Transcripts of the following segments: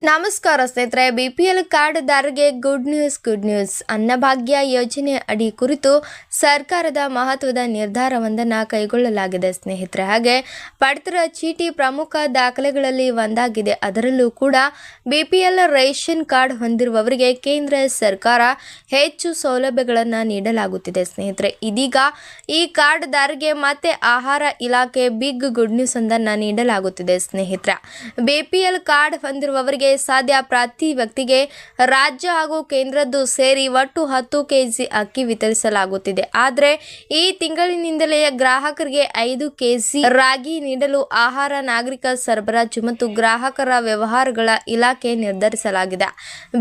ನಮಸ್ಕಾರ ಸ್ನೇಹಿತರೆ, BPL ಕಾರ್ಡ್ದಾರರಿಗೆ good news. Annabhagya ಯೋಜನೆ ಅಡಿ ಕುರಿತು ಸರ್ಕಾರದ ಮಹತ್ವದ ನಿರ್ಧಾರವೊಂದನ್ನು ಕೈಗೊಳ್ಳಲಾಗಿದೆ ಸ್ನೇಹಿತರೆ. ಹಾಗೆ ಪಡಿತರ ಚೀಟಿ ಪ್ರಮುಖ ದಾಖಲೆಗಳಲ್ಲಿ ಒಂದಾಗಿದೆ. ಅದರಲ್ಲೂ ಕೂಡ BPL ರೇಷನ್ ಕಾರ್ಡ್ ಹೊಂದಿರುವವರಿಗೆ ಕೇಂದ್ರ ಸರ್ಕಾರ ಹೆಚ್ಚು ಸೌಲಭ್ಯಗಳನ್ನು ನೀಡಲಾಗುತ್ತಿದೆ ಸ್ನೇಹಿತರೆ. ಇದೀಗ ಈ ಕಾರ್ಡ್ದಾರರಿಗೆ ಮತ್ತೆ ಆಹಾರ ಇಲಾಖೆ ಬಿಗ್ ಗುಡ್ ನ್ಯೂಸ್ ಒಂದನ್ನು ನೀಡಲಾಗುತ್ತಿದೆ ಸ್ನೇಹಿತರೆ. BPL ಕಾರ್ಡ್ ಹೊಂದಿರುವವರಿಗೆ ಸಾಧ್ಯ ಪ್ರತಿ ವ್ಯಕ್ತಿಗೆ ರಾಜ್ಯ ಹಾಗೂ ಕೇಂದ್ರದ್ದು ಸೇರಿ ಒಟ್ಟು 10 ಕೆಜಿ ಅಕ್ಕಿ ವಿತರಿಸಲಾಗುತ್ತಿದೆ. ಆದರೆ ಈ ತಿಂಗಳಿನಿಂದಲೇ ಗ್ರಾಹಕರಿಗೆ 5 ಕೆಜಿ ರಾಗಿ ನೀಡಲು ಆಹಾರ, ನಾಗರಿಕ ಸರಬರಾಜು ಮತ್ತು ಗ್ರಾಹಕರ ವ್ಯವಹಾರಗಳ ಇಲಾಖೆ ನಿರ್ಧರಿಸಲಾಗಿದೆ.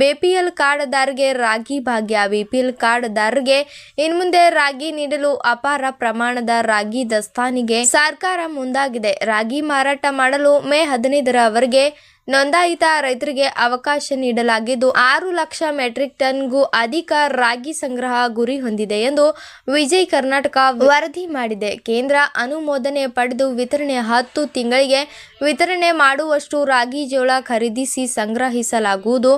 BPL ಕಾರ್ಡ್ದಾರರಿಗೆ ರಾಗಿ ಭಾಗ್ಯ. BPL ಕಾರ್ಡ್ದಾರರಿಗೆ ಇನ್ಮುಂದೆ ರಾಗಿ ನೀಡಲು ಅಪಾರ ಪ್ರಮಾಣದ ರಾಗಿ ದಾಸ್ತಾನಿಗೆ ಸರ್ಕಾರ ಮುಂದಾಗಿದೆ. ರಾಗಿ ಮಾರಾಟ ಮಾಡಲು ಮೇ 15ರವರೆಗೆ ನೋಂದಾಯಿತ ರೈತರಿಗೆ ಅವಕಾಶ ನೀಡಲಾಗಿದ್ದು 6 ಲಕ್ಷ ಮೆಟ್ರಿಕ್ ಟನ್ಗೂ ಅಧಿಕ ರಾಗಿ ಸಂಗ್ರಹ ಗುರಿ ಹೊಂದಿದೆ ಎಂದು ವಿಜಯ್ ಕರ್ನಾಟಕ ವರದಿ ಮಾಡಿದೆ. ಕೇಂದ್ರ ಅನುಮೋದನೆ ಪಡೆದು ವಿತರಣೆ 10 ತಿಂಗಳಿಗೆ ವಿತರಣೆ ಮಾಡುವಷ್ಟು ರಾಗಿ ಜೋಳ ಖರೀದಿಸಿ ಸಂಗ್ರಹಿಸಲಾಗುವುದು.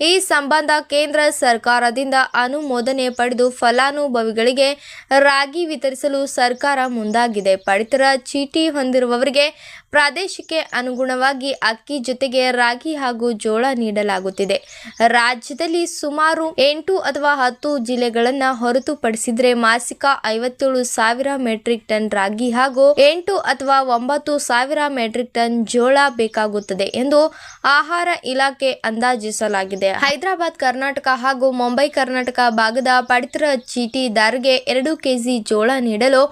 ಈ ಸಂಬಂಧ ಕೇಂದ್ರ ಸರ್ಕಾರದಿಂದ ಅನುಮೋದನೆ ಪಡೆದು ಫಲಾನುಭವಿಗಳಿಗೆ ರಾಗಿ ವಿತರಿಸಲು ಸರ್ಕಾರ ಮುಂದಾಗಿದೆ. ಪಡಿತರ ಚೀಟಿ ಹೊಂದಿರುವವರಿಗೆ ಪ್ರದೇಶಕ್ಕೆ ಅನುಗುಣವಾಗಿ ಅಕ್ಕಿ ಜೊತೆಗೆ ರಾಗಿ ಹಾಗೂ ಜೋಳ ನೀಡಲಾಗುತ್ತಿದೆ. ರಾಜ್ಯದಲ್ಲಿ ಸುಮಾರು 8 ಅಥವಾ 10 ಜಿಲ್ಲೆಗಳನ್ನು ಹೊರತುಪಡಿಸಿದರೆ ಮಾಸಿಕ 57,000 ಮೆಟ್ರಿಕ್ ಟನ್ ರಾಗಿ ಹಾಗೂ 8 ಅಥವಾ 9,000 ಮೆಟ್ರಿಕ್ ಟನ್ ಜೋಳ ಬೇಕಾಗುತ್ತದೆ ಎಂದು ಆಹಾರ ಇಲಾಖೆ ಅಂದಾಜಿಸಲಾಗಿದೆ. ಹೈದರಾಬಾದ್ ಕರ್ನಾಟಕ ಹಾಗೂ ಮುಂಬೈ ಕರ್ನಾಟಕ ಭಾಗದ ಪಡಿತರ ಚೀಟಿದಾರರಿಗೆ 2 ಕೆಜಿ ಜೋಳ ನೀಡಲು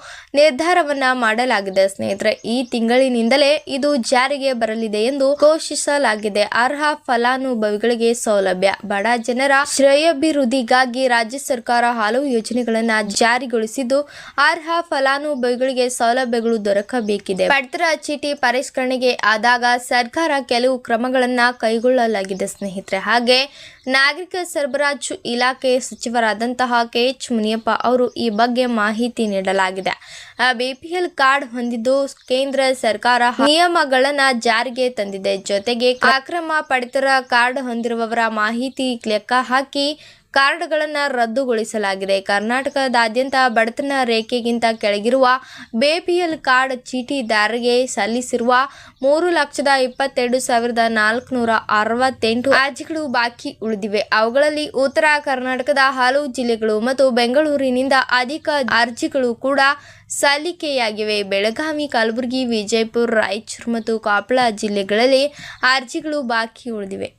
ನಿರ್ಧಾರವನ್ನ ಮಾಡಲಾಗಿದೆ ಸ್ನೇಹಿತರೆ. ಈ ತಿಂಗಳಿನಿಂದಲೇ ಇದು ಜಾರಿಗೆ ಬರಲಿದೆ ಎಂದು ಘೋಷಿಸಲಾಗಿದೆ. ಅರ್ಹ ಫಲಾನುಭವಿಗಳಿಗೆ ಸೌಲಭ್ಯ. ಬಡ ಜನರ ಶ್ರೇಯೋಭಿವೃದ್ಧಿಗಾಗಿ ರಾಜ್ಯ ಸರ್ಕಾರ ಹಲವು ಯೋಜನೆಗಳನ್ನು ಜಾರಿಗೊಳಿಸಿದ್ದು ಅರ್ಹ ಫಲಾನುಭವಿಗಳಿಗೆ ಸೌಲಭ್ಯಗಳು ದೊರಕಬೇಕಿದೆ. ಪಡಿತರ ಚೀಟಿ ಪರಿಷ್ಕರಣೆಗೆ ಆದಾಗ ಸರ್ಕಾರ ಕೆಲವು ಕ್ರಮಗಳನ್ನು ಕೈಗೊಳ್ಳಲಾಗಿದೆ ಸ್ನೇಹಿತರೆ. ಹಾಗೆ ನಾಗರಿಕ ಸರಬರಾಜು ಇಲಾಖೆ ಸಚಿವರಾದಂತಹ KH ಮುನಿಯಪ್ಪ ಅವರು ಈ ಬಗ್ಗೆ ಮಾಹಿತಿ ನೀಡಲಾಗಿದೆ. BPL ಕಾರ್ಡ್ ಹೊಂದಿದ್ದು ಕೇಂದ್ರ ಸರ್ಕಾರ ನಿಯಮಗಳನ್ನು ಜಾರಿಗೆ ತಂದಿದೆ. ಜೊತೆಗೆ ಅಕ್ರಮ ಪಡಿತರ ಕಾರ್ಡ್ ಹೊಂದಿರುವವರ ಮಾಹಿತಿ ಲೆಕ್ಕ ಹಾಕಿ ಕಾರ್ಡ್ಗಳನ್ನು ರದ್ದುಗೊಳಿಸಲಾಗಿದೆ. ಕರ್ನಾಟಕದಾದ್ಯಂತ ಬಡತನ ರೇಖೆಗಿಂತ ಕೆಳಗಿರುವ BPL ಕಾರ್ಡ್ ಚೀಟಿದಾರರಿಗೆ ಸಲ್ಲಿಸಿರುವ 3,22,468 ಅರ್ಜಿಗಳು ಬಾಕಿ ಉಳಿದಿವೆ. ಅವುಗಳಲ್ಲಿ ಉತ್ತರ ಕರ್ನಾಟಕದ ಹಲವು ಜಿಲ್ಲೆಗಳು ಮತ್ತು ಬೆಂಗಳೂರಿನಿಂದ ಅಧಿಕ ಅರ್ಜಿಗಳು ಕೂಡ ಸಲ್ಲಿಕೆಯಾಗಿವೆ. ಬೆಳಗಾವಿ, ಕಲಬುರಗಿ, ವಿಜಯಪುರ, ರಾಯಚೂರು ಮತ್ತು ಕೊಪ್ಪಳ ಜಿಲ್ಲೆಗಳಲ್ಲಿ ಅರ್ಜಿಗಳು ಬಾಕಿ ಉಳಿದಿವೆ.